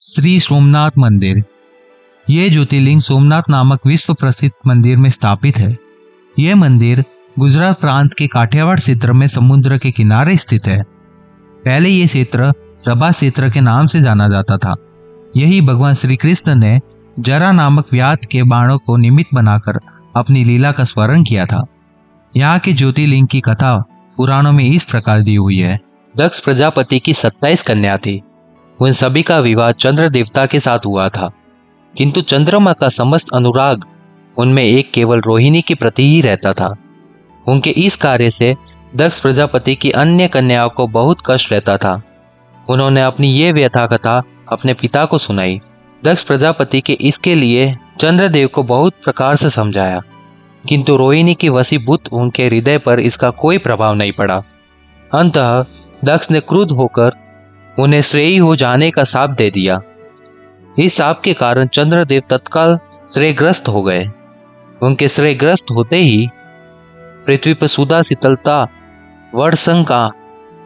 श्री सोमनाथ मंदिर। ये ज्योतिर्लिंग सोमनाथ नामक विश्व प्रसिद्ध मंदिर में स्थापित है। यह मंदिर गुजरात प्रांत के काठियावाड़ क्षेत्र में समुद्र के किनारे स्थित है। पहले ये क्षेत्र प्रभास क्षेत्र के नाम से जाना जाता था। यही भगवान श्री कृष्ण ने जरा नामक व्याध के बाणों को निमित्त बनाकर अपनी लीला का स्मरण किया था। यहाँ के ज्योतिर्लिंग की कथा पुराणों में इस प्रकार दी हुई है। दक्ष प्रजापति की 27 कन्या थी। उन सभी का विवाह चंद्र देवता के साथ हुआ था, किंतु चंद्रमा का समस्त अनुराग उनमें एक केवल रोहिणी के प्रति ही रहता था। उनके इस कार्य से दक्ष प्रजापति की अन्य कन्याओं को बहुत कष्ट रहता था। उन्होंने अपनी ये व्यथा कथा अपने पिता को सुनाई। दक्ष प्रजापति के इसके लिए चंद्रदेव को बहुत प्रकार से समझाया, किंतु रोहिणी की वशीभूत उनके हृदय पर इसका कोई प्रभाव नहीं पड़ा। अंततः दक्ष ने क्रुद्ध होकर उन्हें श्रेयी हो जाने का शाप दे दिया। इस शाप के कारण चंद्रदेव तत्काल श्रेयग्रस्त हो गए। उनके श्रेयग्रस्त होते ही पृथ्वी पर सुधा शीतलता वर्षंका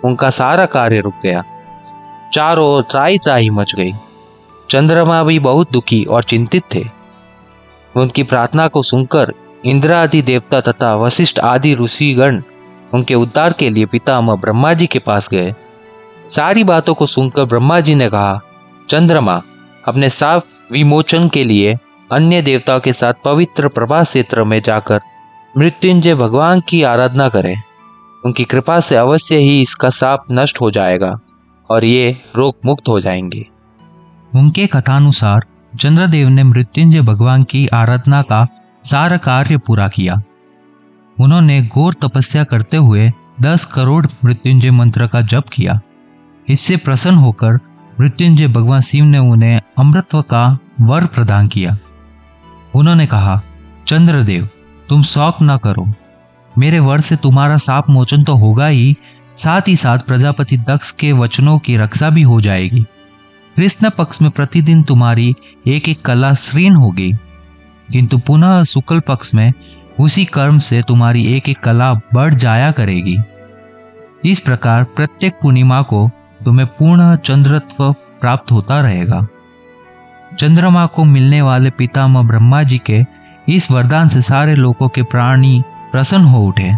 उनका सारा कार्य रुक गया। चारों ओर त्राही त्राही मच गई। चंद्रमा भी बहुत दुखी और चिंतित थे। उनकी प्रार्थना को सुनकर इंद्र आदि देवता तथा वशिष्ठ आदि ऋषिगण उनके उद्धार के लिए पितामह ब्रह्मा जी के पास गए। सारी बातों को सुनकर ब्रह्मा जी ने कहा, चंद्रमा अपने शाप विमोचन के लिए अन्य देवताओं के साथ पवित्र प्रभास क्षेत्र में जाकर मृत्युंजय भगवान की आराधना करें। उनकी कृपा से अवश्य ही इसका शाप नष्ट हो जाएगा और ये रोग मुक्त हो जाएंगे। उनके कथानुसार चंद्रदेव ने मृत्युंजय भगवान की आराधना का सारा कार्य पूरा किया। उन्होंने घोर तपस्या करते हुए 10 करोड़ मृत्युंजय मंत्र का जप किया। इससे प्रसन्न होकर मृत्युंजय भगवान शिव ने उन्हें अमृतत्व का वर प्रदान किया। उन्होंने कहा, चंद्रदेव तुम शोक न करो, मेरे वर से तुम्हारा शाप मोचन तो होगा ही, साथ ही साथ प्रजापति दक्ष के वचनों की रक्षा भी हो जाएगी। कृष्ण पक्ष में प्रतिदिन तुम्हारी एक एक कला क्षीण होगी, किंतु पुनः शुक्ल पक्ष में उसी कर्म से तुम्हारी एक एक कला बढ़ जाया करेगी। इस प्रकार प्रत्येक पूर्णिमा को तुम्हें पूर्ण चंद्रत्व प्राप्त होता रहेगा। चंद्रमा को मिलने वाले पितामह ब्रह्मा जी के इस वरदान से सारे लोगों के प्राणी प्रसन्न हो उठे।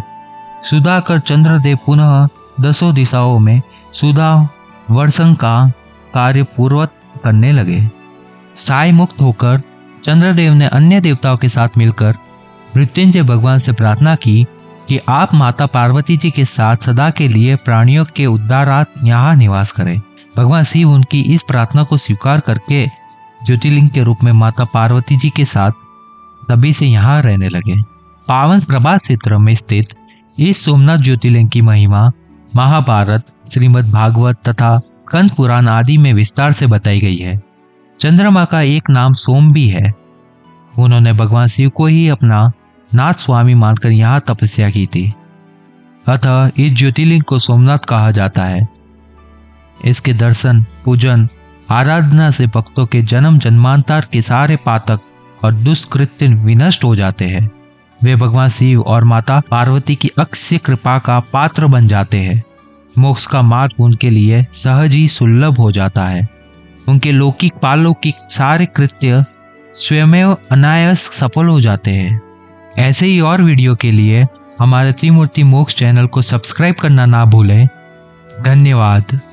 सुधाकर चंद्रदेव पुनः 10 दिशाओं में सुधा वर्षण का कार्य पूर्वत करने लगे। साय मुक्त होकर चंद्रदेव ने अन्य देवताओं के साथ मिलकर मृत्युंजय भगवान से प्रार्थना की कि आप माता पार्वती जी के साथ सदा के लिए प्राणियों के उद्धारार्थ यहाँ निवास करें। भगवान शिव उनकी इस प्रार्थना को स्वीकार करके ज्योतिर्लिंग के रूप में माता पार्वती जी के साथ तभी से यहाँ रहने लगे। पावन प्रभास क्षेत्र में स्थित इस सोमनाथ ज्योतिर्लिंग की महिमा महाभारत, श्रीमद् भागवत तथा कंद पुराण आदि में विस्तार से बताई गई है। चंद्रमा का एक नाम सोम भी है। उन्होंने भगवान शिव को ही अपना नाथ स्वामी मानकर यहाँ तपस्या की थी। अतः इस ज्योतिर्लिंग को सोमनाथ कहा जाता है। इसके दर्शन, पूजन, आराधना से भक्तों के जन्म जन्मांतर के सारे पातक और दुष्कृत्य विनष्ट हो जाते हैं। वे भगवान शिव और माता पार्वती की अक्षय कृपा का पात्र बन जाते हैं। मोक्ष का मार्ग उनके लिए सहज ही सुलभ हो जाता है। उनके लौकिक पारलौकिक सारे कृत्य स्वयमेव अनायास सफल हो जाते हैं। ऐसे ही और वीडियो के लिए हमारे त्रिमूर्ति मोक्ष चैनल को सब्सक्राइब करना ना भूलें। धन्यवाद।